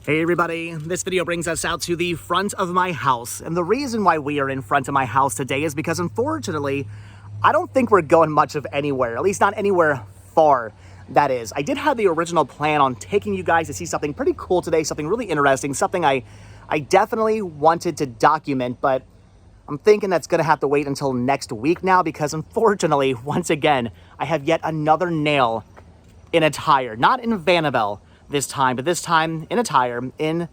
Hey everybody, this video brings us out to the front of my house. And the reason why we are in front of my house today is because unfortunately, I don't think we're going much of anywhere, at least not anywhere far, that is. I did have the original plan on taking you guys to see something pretty cool today, something really interesting, something I definitely wanted to document, but I'm thinking that's gonna have to wait until next week now because unfortunately, once again, I have yet another nail in a tire, not in Vanabelle this time, but this time in a tire in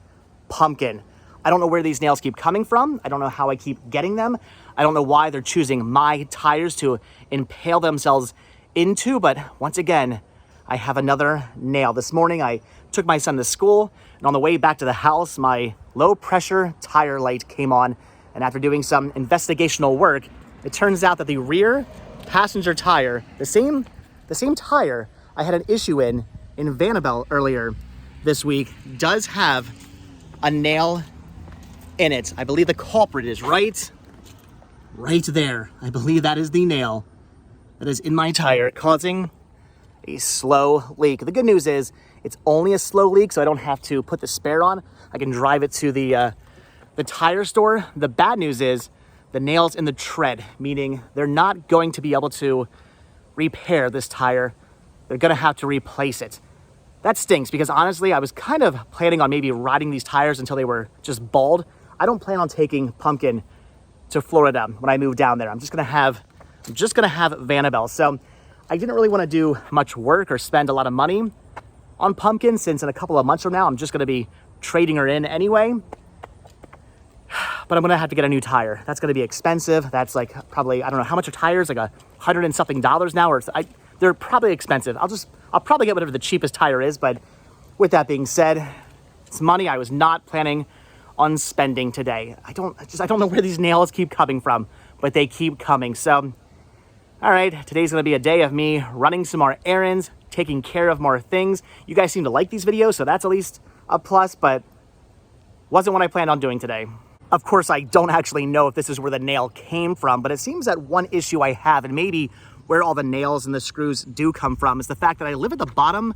pumpkin. I don't know where these nails keep coming from. I don't know how I keep getting them. I don't know why they're choosing my tires to impale themselves into, but once again, I have another nail. This morning, I took my son to school, and on the way back to the house, my low pressure tire light came on, and after doing some investigational work, it turns out that the rear passenger tire, the same tire I had an issue in Vanabelle earlier this week, does have a nail in it. I believe the culprit is right there. I believe that is the nail that is in my tire, causing a slow leak. The good news is it's only a slow leak, so I don't have to put the spare on. I can drive it to the tire store. The bad news is the nail's in the tread, meaning they're not going to be able to repair this tire. They're gonna have to replace it. That stinks because honestly, I was kind of planning on maybe riding these tires until they were just bald. I don't plan on taking Pumpkin to Florida when I move down there. I'm just gonna have Vanabelle. So I didn't really want to do much work or spend a lot of money on Pumpkin since in a couple of months from now, I'm just gonna be trading her in anyway. But I'm gonna have to get a new tire. That's gonna be expensive. That's like probably, I don't know how much are tires, like $100 and something now, or they're probably expensive. I'll probably get whatever the cheapest tire is, but with that being said, it's money I was not planning on spending today. I don't know where these nails keep coming from, but they keep coming. So, all right, today's gonna be a day of me running some more errands, taking care of more things. You guys seem to like these videos, so that's at least a plus, but wasn't what I planned on doing today. Of course, I don't actually know if this is where the nail came from, but it seems that one issue I have, and maybe where all the nails and the screws do come from, is the fact that I live at the bottom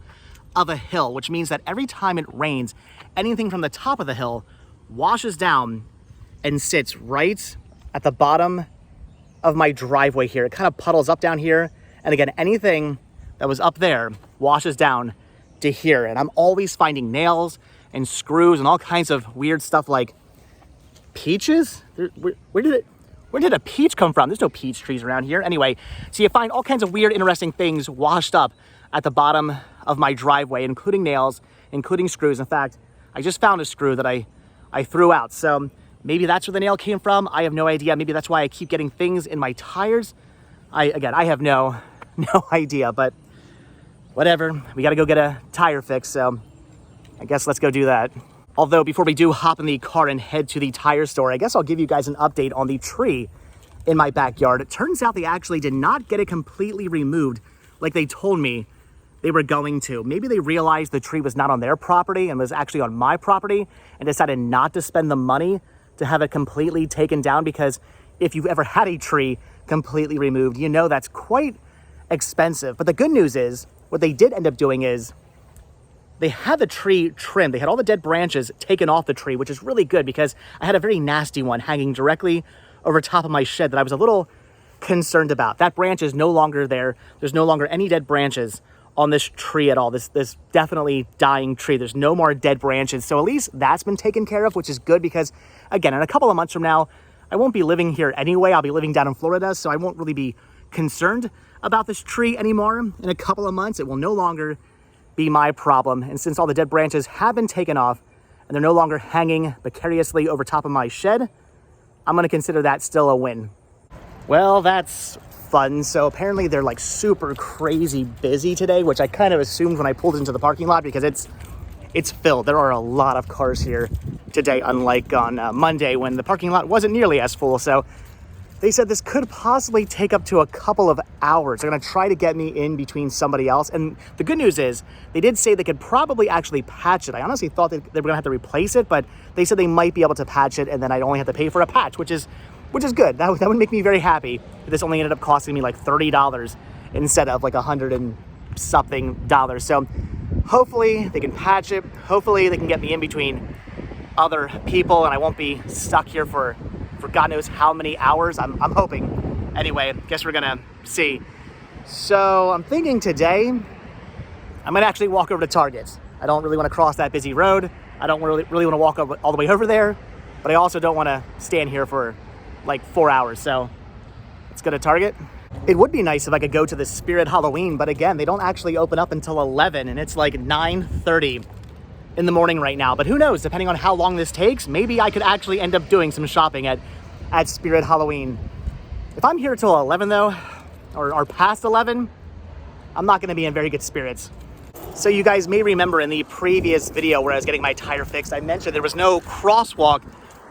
of a hill, which means that every time it rains, anything from the top of the hill washes down and sits right at the bottom of my driveway here. It kind of puddles up down here. And again, anything that was up there washes down to here. And I'm always finding nails and screws and all kinds of weird stuff like peaches. Where did a peach come from? There's no peach trees around here. Anyway, so you find all kinds of weird, interesting things washed up at the bottom of my driveway, including nails, including screws. In fact, I just found a screw that I threw out. So maybe that's where the nail came from. I have no idea. Maybe that's why I keep getting things in my tires. I have no idea, but whatever. We got to go get a tire fix. So I guess let's go do that. Although before we do hop in the car and head to the tire store, I guess I'll give you guys an update on the tree in my backyard. It turns out they actually did not get it completely removed like they told me they were going to. Maybe they realized the tree was not on their property and was actually on my property and decided not to spend the money to have it completely taken down, because if you've ever had a tree completely removed, you know that's quite expensive. But the good news is what they did end up doing is they had the tree trimmed. They had all the dead branches taken off the tree, which is really good because I had a very nasty one hanging directly over top of my shed that I was a little concerned about. That branch is no longer there. There's no longer any dead branches on this tree at all. This definitely dying tree. There's no more dead branches. So at least that's been taken care of, which is good because, again, in a couple of months from now, I won't be living here anyway. I'll be living down in Florida, so I won't really be concerned about this tree anymore. In a couple of months, it will no longer be my problem. And since all the dead branches have been taken off and they're no longer hanging precariously over top of my shed, I'm gonna consider that still a win. Well, that's fun. So apparently they're like super crazy busy today, which I kind of assumed when I pulled into the parking lot because it's filled. There are a lot of cars here today, unlike on Monday when the parking lot wasn't nearly as full. So they said this could possibly take up to a couple of hours. They're gonna try to get me in between somebody else. And the good news is they did say they could probably actually patch it. I honestly thought they were gonna have to replace it, but they said they might be able to patch it and then I'd only have to pay for a patch, which is good. That would make me very happy. This only ended up costing me like $30 instead of like $100 and something. So Hopefully they can patch it. Hopefully they can get me in between other people and I won't be stuck here for God knows how many hours. I'm hoping. Anyway, guess we're gonna see. So I'm thinking today, I'm gonna actually walk over to Target. I don't really wanna cross that busy road. I don't really wanna walk all the way over there, but I also don't wanna stand here for like 4 hours. So let's go to Target. It would be nice if I could go to the Spirit Halloween, but again, they don't actually open up until 11 and it's like 9:30 in the morning right now. But who knows, depending on how long this takes, maybe I could actually end up doing some shopping at Spirit Halloween. If I'm here till 11 though, or past 11, I'm not gonna be in very good spirits. So you guys may remember in the previous video where I was getting my tire fixed, I mentioned there was no crosswalk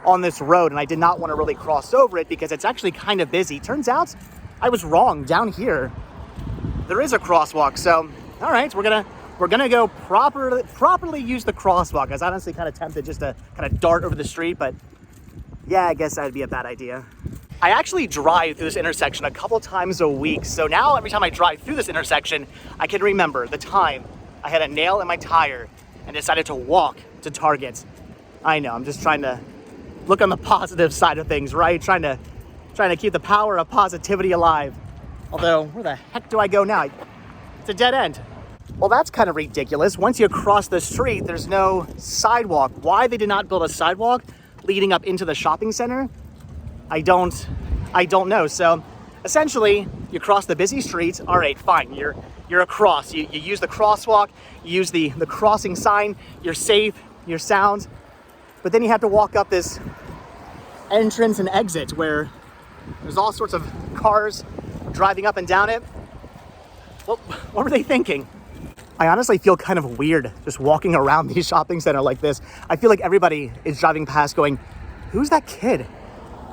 on this road and I did not want to really cross over it because it's actually kind of busy. Turns out I was wrong. Down here, there is a crosswalk. So, all right, we're gonna go properly use the crosswalk. I was honestly kind of tempted just to kind of dart over the street, but yeah, I guess that'd be a bad idea. I actually drive through this intersection a couple times a week. So now every time I drive through this intersection, I can remember the time I had a nail in my tire and decided to walk to Target. I know, I'm just trying to look on the positive side of things, right? Trying to keep the power of positivity alive. Although, where the heck do I go now? It's a dead end. Well, that's kind of ridiculous. Once you cross the street, there's no sidewalk. Why they did not build a sidewalk leading up into the shopping center, I don't know. So essentially, you cross the busy streets. All right, fine. You're across. You use the crosswalk. You use the crossing sign. You're safe. You're sound. But then you have to walk up this entrance and exit where there's all sorts of cars driving up and down it. What were they thinking? I honestly feel kind of weird just walking around the shopping center like this. I feel like everybody is driving past going, who's that kid?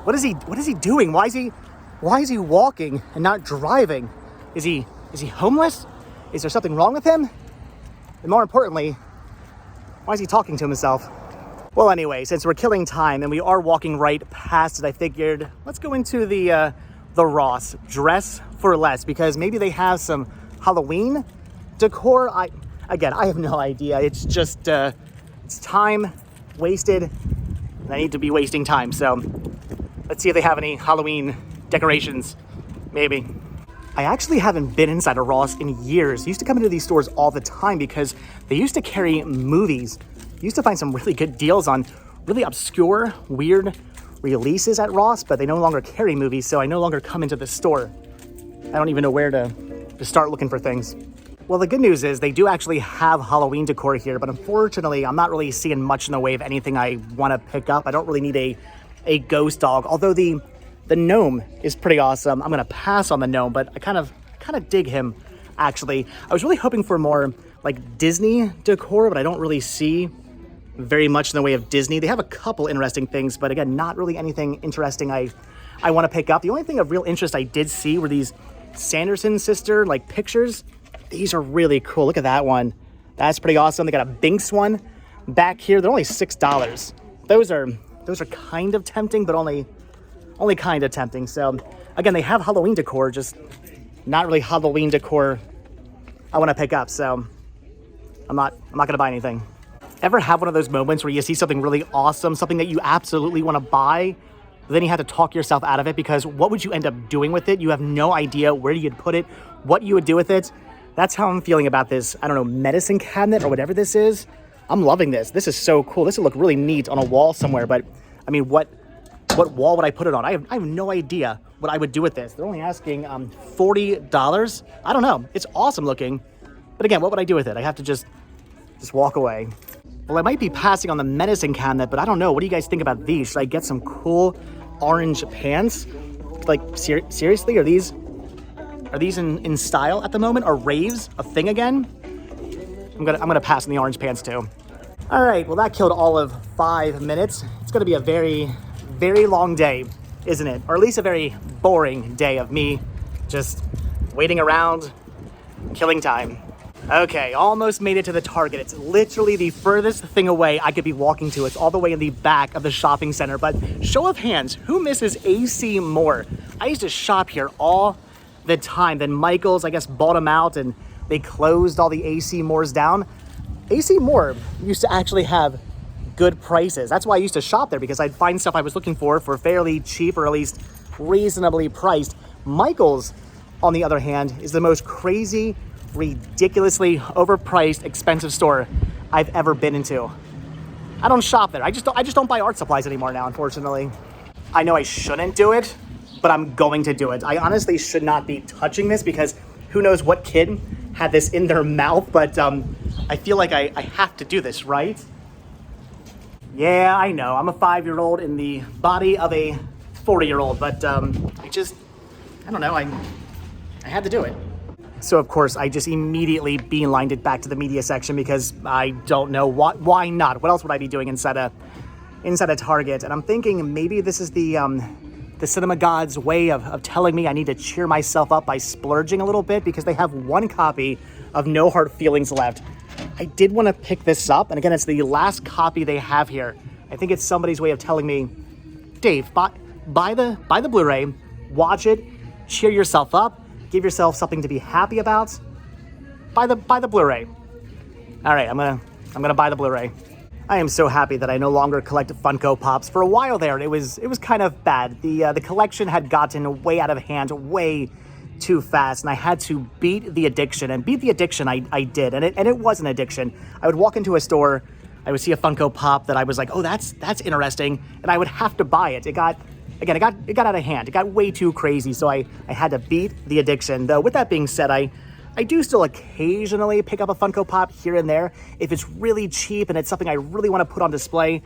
What is he doing? Why is he walking and not driving? Is he homeless? Is there something wrong with him? And more importantly, why is he talking to himself? Well, anyway, since we're killing time and we are walking right past it, I figured let's go into the Ross Dress for Less because maybe they have some Halloween decor. I have no idea. It's just it's time wasted and I need to be wasting time. So let's see if they have any Halloween decorations, maybe. I actually haven't been inside a Ross in years. I used to come into these stores all the time because they used to carry movies. You used to find some really good deals on really obscure, weird releases at Ross, but they no longer carry movies, so I no longer come into the store. I don't even know where to start looking for things. Well, the good news is they do actually have Halloween decor here, but unfortunately, I'm not really seeing much in the way of anything I want to pick up. I don't really need a ghost dog, although the gnome is pretty awesome. I'm going to pass on the gnome, but I kind of dig him, actually. I was really hoping for more like Disney decor, but I don't really see very much in the way of Disney. They have a couple interesting things, but again, not really anything interesting I want to pick up. The only thing of real interest I did see were these Sanderson sister like pictures. These are really cool. Look at that one. That's pretty awesome. They got a Binks one back here. They're only $6. Those are kind of tempting, but only kind of tempting. So again, they have Halloween decor, just not really Halloween decor I want to pick up. So I'm not gonna buy anything. Ever have one of those moments where you see something really awesome, something that you absolutely want to buy, but then you have to talk yourself out of it because what would you end up doing with it? You have no idea where you'd put it, what you would do with it. That's how I'm feeling about this, I don't know, medicine cabinet or whatever this is. I'm loving this. This is so cool. This would look really neat on a wall somewhere, but I mean, what wall would I put it on? I have no idea what I would do with this. They're only asking $40. I don't know. It's awesome looking, but again, what would I do with it? I have to just walk away. Well, I might be passing on the medicine cabinet, but I don't know. What do you guys think about these? Should I get some cool orange pants? Like, seriously, are these in style at the moment? Are raves a thing again? I'm gonna pass on the orange pants too. All right, well that killed all of 5 minutes. It's gonna be a very, very long day, isn't it? Or at least a very boring day of me just waiting around, killing time. Okay, almost made it to the Target. It's literally the furthest thing away I could be walking to. It's all the way in the back of the shopping center. But show of hands, who misses AC more? I used to shop here all the time. Then Michael's, I guess, bought them out and they closed all the AC Moores down. AC Moore used to actually have good prices. That's why I used to shop there, because I'd find stuff I was looking for fairly cheap, or at least reasonably priced. Michael's, on the other hand, is the most crazy, ridiculously overpriced, expensive store I've ever been into. I don't shop there. I just don't buy art supplies anymore now, unfortunately. I know I shouldn't do it, but I'm going to do it. I honestly should not be touching this, because who knows what kid had this in their mouth, but I feel like I have to do this, right? Yeah, I know. I'm a 5-year-old in the body of a 40-year-old, but I don't know. I had to do it. So of course, I just immediately beelined it back to the media section, because I don't know why not. What else would I be doing inside a Target? And I'm thinking maybe this is the cinema god's way of telling me I need to cheer myself up by splurging a little bit, because they have one copy of No Hard Feelings left. I did want to pick this up, and again, it's the last copy they have here. I think it's somebody's way of telling me, Dave, buy the Blu-ray, watch it, cheer yourself up, give yourself something to be happy about. Buy the Blu-ray. All right, I'm gonna buy the Blu-ray. I am so happy that I no longer collect Funko Pops. For a while there, it was kind of bad. The collection had gotten way out of hand, way too fast, and I had to beat the addiction. And beat the addiction, I did, and it was an addiction. I would walk into a store, I would see a Funko Pop that I was like, oh, that's interesting, and I would have to buy it. It got out of hand. It got way too crazy, so I had to beat the addiction. Though with that being said, I do still occasionally pick up a Funko Pop here and there. If it's really cheap and it's something I really want to put on display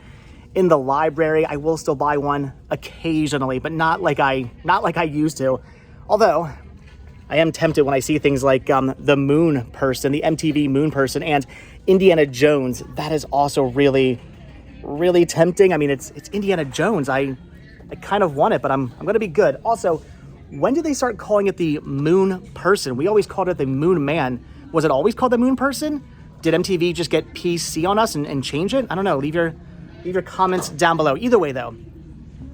in the library, I will still buy one occasionally, but not like I used to. Although I am tempted when I see things like the Moon Person, the MTV Moon Person, and Indiana Jones. That is also really, really tempting. I mean, it's Indiana Jones. I kind of want it, but I'm going to be good. Also, when did they start calling it the Moon Person? We always called it the Moon Man. Was it always called the Moon Person? Did MTV just get PC on us and change it? I don't know. Leave your comments down below. Either way, though,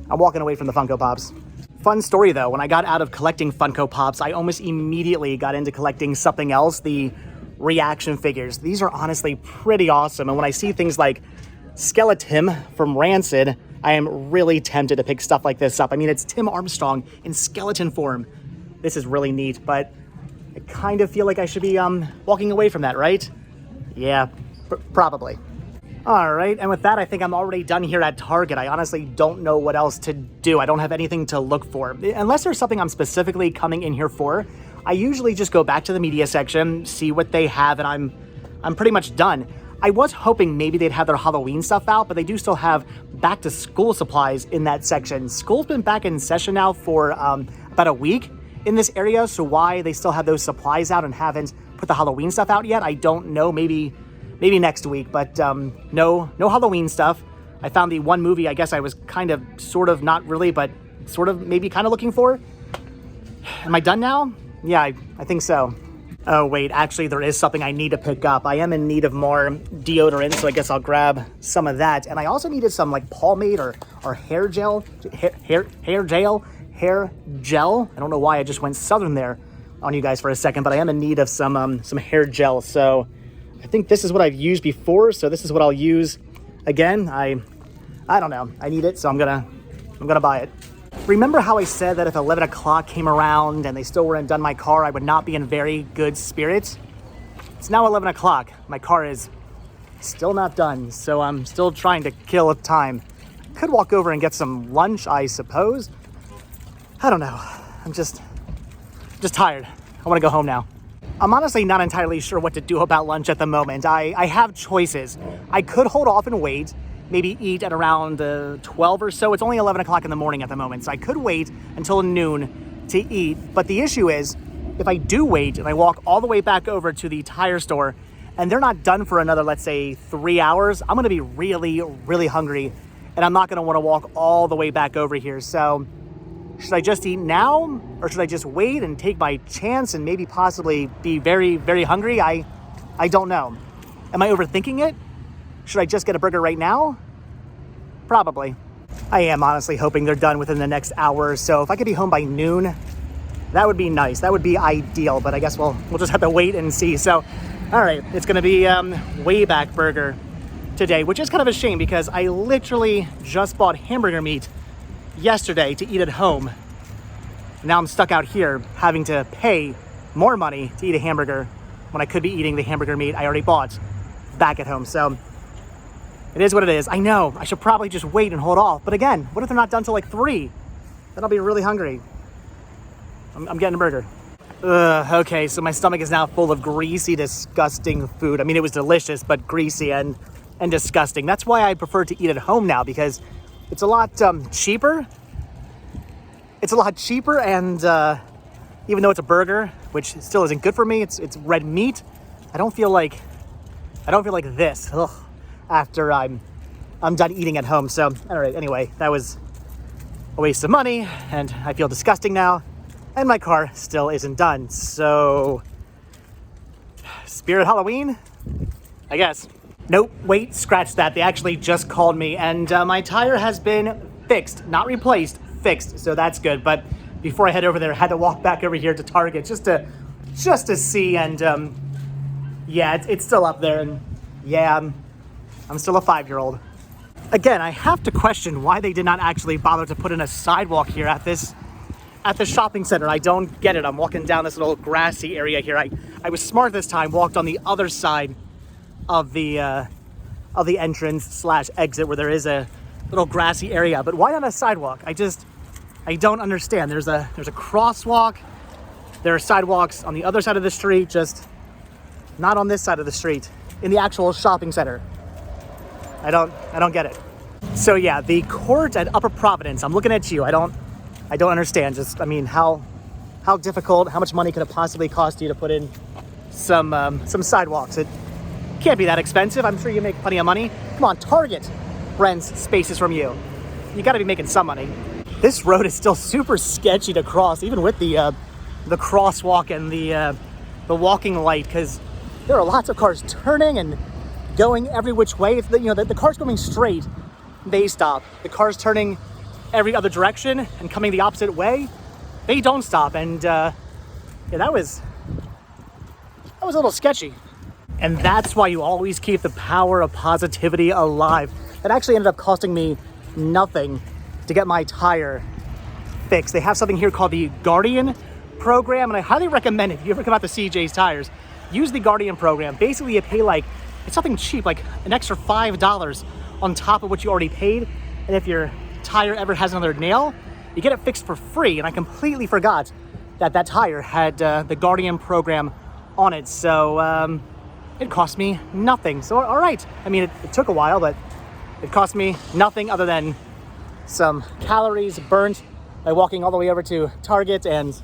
I'm walking away from the Funko Pops. Fun story, though. When I got out of collecting Funko Pops, I almost immediately got into collecting something else, the reaction figures. These are honestly pretty awesome. And when I see things like Skeletim from Rancid, I am really tempted to pick stuff like this up. I mean, it's Tim Armstrong in skeleton form. This is really neat, but I kind of feel like I should be walking away from that, right? Yeah, probably. All right, and with that, I think I'm already done here at Target. I honestly don't know what else to do. I don't have anything to look for. Unless there's something I'm specifically coming in here for, I usually just go back to the media section, see what they have, and I'm pretty much done. I was hoping maybe they'd have their Halloween stuff out, but they do still have back to school supplies in that section. School's been back in session now for about a week in this area, so why they still have those supplies out and haven't put the Halloween stuff out yet, I don't know. Maybe next week, but no Halloween stuff. I found the one movie I guess I was kind of, sort of, not really, but sort of maybe kind of looking for. Am I done now? Yeah, I think so. Oh wait, actually there is something I need to pick up. I am in need of more deodorant, so I guess I'll grab some of that. And I also needed some like pomade or hair gel. Hair gel. I don't know why I just went southern there on you guys for a second, but I am in need of some hair gel. So I think this is what I've used before, so this is what I'll use again. I don't know. I need it, so I'm gonna buy it. Remember how I said that if 11 o'clock came around and they still weren't done my car, I would not be in very good spirits? It's now 11 o'clock. My car is still not done, so I'm still trying to kill time. Could walk over and get some lunch, I suppose. I don't know. I'm just tired. I want to go home now. I'm honestly not entirely sure what to do about lunch at the moment. I have choices. I could hold off and wait, maybe eat at around 12 or so. It's only 11 o'clock in the morning at the moment, so I could wait until noon to eat. But the issue is, if I do wait and I walk all the way back over to the tire store and they're not done for another, let's say, 3 hours, I'm gonna be really, really hungry, and I'm not gonna wanna walk all the way back over here. So should I just eat now, or should I just wait and take my chance and maybe possibly be very, very hungry? I don't know. Am I overthinking it? Should I just get a burger right now? Probably. I am honestly hoping they're done within the next hour or so. If I could be home by noon, that would be nice. That would be ideal, but I guess we'll just have to wait and see. So All right, it's gonna be Wayback Burger today, which is kind of a shame because I literally just bought hamburger meat yesterday to eat at home. Now I'm stuck out here having to pay more money to eat a hamburger when I could be eating the hamburger meat I already bought back at home. So it is what it is. I know, I should probably just wait and hold off. But again, what if they're not done till like 3? Then I'll be really hungry. I'm getting a burger. Okay, so my stomach is now full of greasy, disgusting food. I mean, it was delicious, but greasy and disgusting. That's why I prefer to eat at home now, because it's a lot cheaper. It's a lot cheaper, and even though it's a burger, which still isn't good for me, it's red meat. I don't feel like this after I'm done eating at home. So, all right, anyway, that was a waste of money, and I feel disgusting now, and my car still isn't done. So, Spirit Halloween, I guess. Nope, wait, scratch that. They actually just called me, and my tire has been fixed, not replaced, fixed. So that's good. But before I head over there, I had to walk back over here to Target just to see, and yeah, it's still up there, and yeah, I'm still a 5-year-old. Again, I have to question why they did not actually bother to put in a sidewalk here at the shopping center. I don't get it. I'm walking down this little grassy area here. I was smart this time, walked on the other side of the entrance / exit where there is a little grassy area. But why not a sidewalk? I don't understand. There's a crosswalk. There are sidewalks on the other side of the street, just not on this side of the street in the actual shopping center. I don't get it. So yeah, the court at Upper Providence. I'm looking at you. I don't understand. Just, I mean, how difficult, how much money could it possibly cost you to put in some sidewalks? It can't be that expensive. I'm sure you make plenty of money. Come on, Target rents spaces from you. You got to be making some money. This road is still super sketchy to cross, even with the crosswalk and the walking light, because there are lots of cars turning and going every which way. It's the cars going straight, they stop. The cars turning every other direction and coming the opposite way, they don't stop. And yeah, that was a little sketchy. And that's why you always keep the power of positivity alive. It actually ended up costing me nothing to get my tire fixed. They have something here called the Guardian program, and I highly recommend it. If you ever come out to CJ's Tires, use the Guardian program. Basically, you pay it's something cheap, like an extra $5 on top of what you already paid. And if your tire ever has another nail, you get it fixed for free. And I completely forgot that tire had the Guardian program on it. So it cost me nothing. So all right. I mean, it took a while, but it cost me nothing other than some calories burnt by walking all the way over to Target and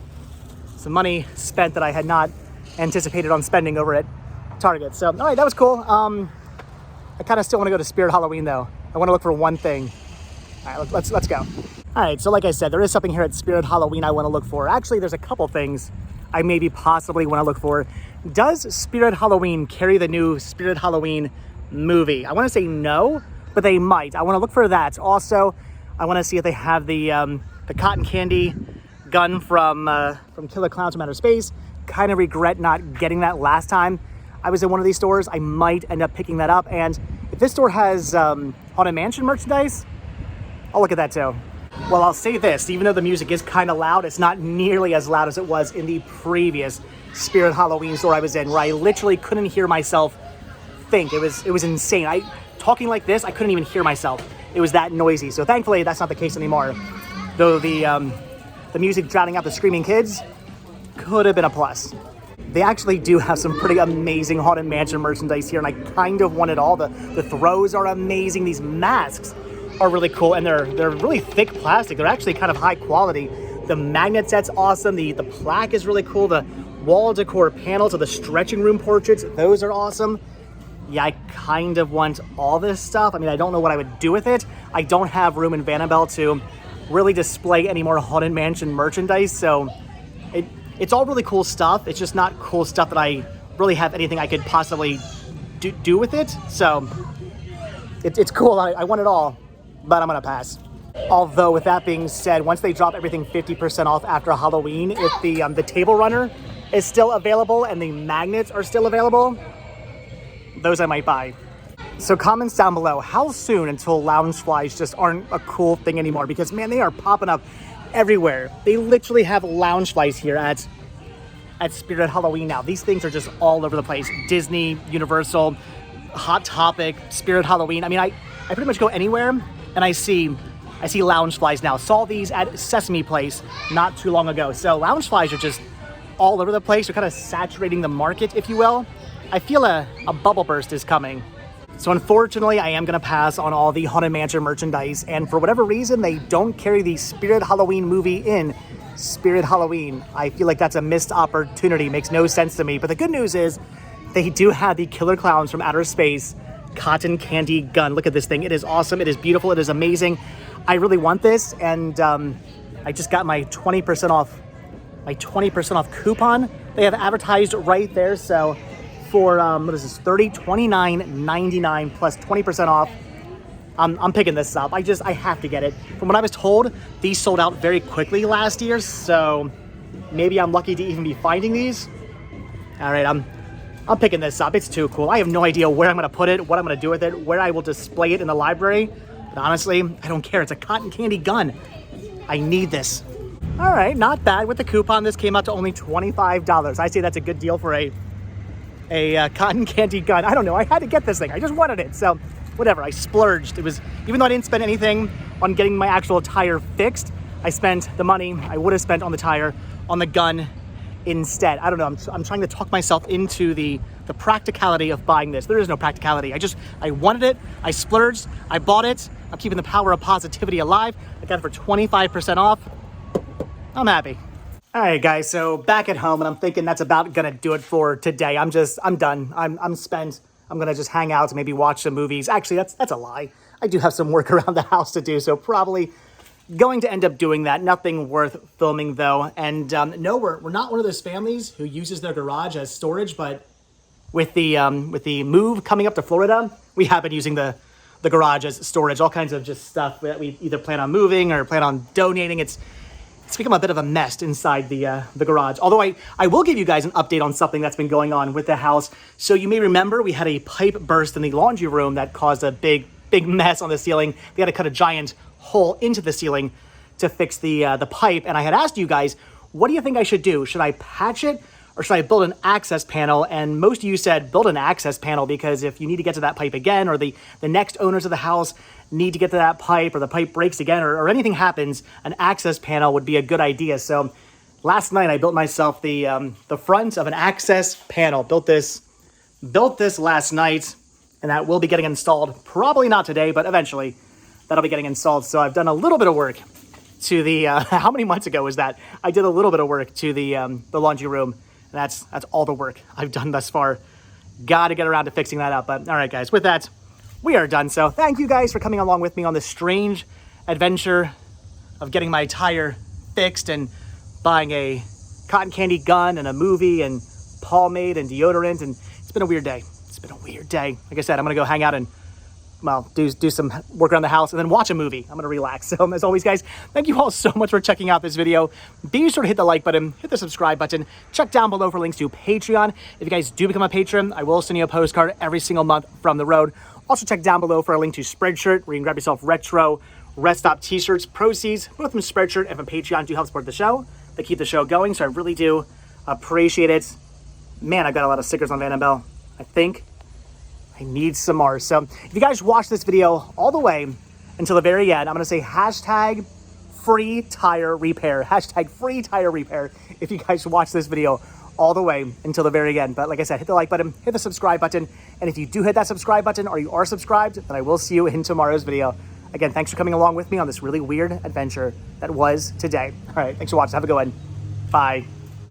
some money spent that I had not anticipated on spending over at Target. So, all right, that was cool. I kind of still want to go to Spirit Halloween, though. I want to look for one thing. All right, let's go. All right, so like I said, there is something here at Spirit Halloween I want to look for. Actually, there's a couple things I maybe possibly want to look for. Does Spirit Halloween carry the new Spirit Halloween movie? I want to say no, but they might. I want to look for that. Also, I want to see if they have the cotton candy gun from Killer Klowns from Outer Space. Kind of regret not getting that last time I was in one of these stores. I might end up picking that up. And if this store has Haunted Mansion merchandise, I'll look at that too. Well, I'll say this, even though the music is kind of loud, it's not nearly as loud as it was in the previous Spirit Halloween store I was in, where I literally couldn't hear myself think. It was insane. Talking like this, I couldn't even hear myself. It was that noisy. So thankfully, that's not the case anymore. Though the music drowning out the screaming kids could have been a plus. They actually do have some pretty amazing Haunted Mansion merchandise here, and I kind of want it all. The throws are amazing. These masks are really cool, and they're really thick plastic. They're actually kind of high quality. The magnet set's awesome. The plaque is really cool. The wall decor panels of the stretching room portraits, those are awesome. Yeah, I kind of want all this stuff. I mean, I don't know what I would do with it. I don't have room in Vanabelle to really display any more Haunted Mansion merchandise, so it's all really cool stuff. It's just not cool stuff that I really have anything I could possibly do with it. So it's cool. I want it all, but I'm gonna pass. Although with that being said, once they drop everything 50% off after Halloween, if the table runner is still available and the magnets are still available, those I might buy. So comments down below, how soon until Loungeflies just aren't a cool thing anymore? Because man, they are popping up everywhere. They literally have Loungeflies here at Spirit Halloween now. These things are just all over the place. Disney, Universal, Hot Topic, Spirit Halloween. I mean, I pretty much go anywhere and I see Loungeflies now. Saw these at Sesame Place not too long ago. So Loungeflies are just all over the place. They're kind of saturating the market, if you will. I feel a bubble burst is coming. So unfortunately, I am going to pass on all the Haunted Mansion merchandise. And for whatever reason, they don't carry the Spirit Halloween movie in Spirit Halloween. I feel like that's a missed opportunity. Makes no sense to me. But the good news is they do have the Killer Klowns from Outer Space cotton candy gun. Look at this thing. It is awesome. It is beautiful. It is amazing. I really want this. And I just got my 20% off coupon. They have advertised right there. So for what is this, $29.99 plus 20% off. I'm picking this up. I have to get it. From what I was told, these sold out very quickly last year, so maybe I'm lucky to even be finding these. All right, I'm picking this up. It's too cool. I have no idea where I'm gonna put it, what I'm gonna do with it, where I will display it in the library. But honestly, I don't care. It's a cotton candy gun. I need this. All right, not bad. With the coupon, this came out to only $25. I say that's a good deal for a cotton candy gun. I don't know. I had to get this thing. I just wanted it. So whatever. I splurged. It was, even though I didn't spend anything on getting my actual tire fixed, I spent the money I would have spent on the tire on the gun instead. I don't know. I'm trying to talk myself into the practicality of buying this. There is no practicality. I wanted it. I splurged. I bought it. I'm keeping the power of positivity alive. I got it for 25% off. I'm happy. All right, guys, so back at home, and I'm thinking that's about gonna do it for today. I'm done. I'm spent. I'm gonna just hang out, maybe watch some movies. Actually, that's a lie. I do have some work around the house to do, so probably going to end up doing that. Nothing worth filming though. And no, we're not one of those families who uses their garage as storage, but with the move coming up to Florida, we have been using the garage as storage. All kinds of just stuff that we either plan on moving or plan on donating. It's become a bit of a mess inside the garage. Although I will give you guys an update on something that's been going on with the house. So you may remember we had a pipe burst in the laundry room that caused a big mess on the ceiling. They had to cut a giant hole into the ceiling to fix the pipe. And I had asked you guys, what do you think I should do? Should I patch it or should I build an access panel? And most of you said build an access panel because if you need to get to that pipe again or the next owners of the house need to get to that pipe or the pipe breaks again or anything happens, an access panel would be a good idea. So last night I built myself the front of an access panel. Built this last night, and that will be getting installed. Probably not today, but eventually that'll be getting installed. So I've done a little bit of work to the, how many months ago was that? I did a little bit of work to the laundry room. And that's all the work I've done thus far. Got to get around to fixing that up. But all right, guys, with that, we are done. So thank you guys for coming along with me on this strange adventure of getting my tire fixed and buying a cotton candy gun and a movie and pomade and deodorant. And it's been a weird day. It's been a weird day. Like I said, I'm going to go hang out and, well, do some work around the house and then watch a movie. I'm going to relax. So as always, guys, thank you all so much for checking out this video. Be sure to hit the like button, hit the subscribe button, check down below for links to Patreon. If you guys do become a patron, I will send you a postcard every single month from the road. Also check down below for a link to Spreadshirt, where you can grab yourself retro Rest Stop t-shirts. Proceeds, both from Spreadshirt and from Patreon, do help support the show. They keep the show going, so I really do appreciate it. Man, I've got a lot of stickers on Vanabelle. I think I need some more. So if you guys watch this video all the way until the very end, I'm going to say hashtag free tire repair. Hashtag free tire repair if you guys watch this video all the way until the very end. But like I said, hit the like button, hit the subscribe button. And if you do hit that subscribe button or you are subscribed, then I will see you in tomorrow's video. Again, thanks for coming along with me on this really weird adventure that was today. All right, thanks for watching. Have a good one. Bye.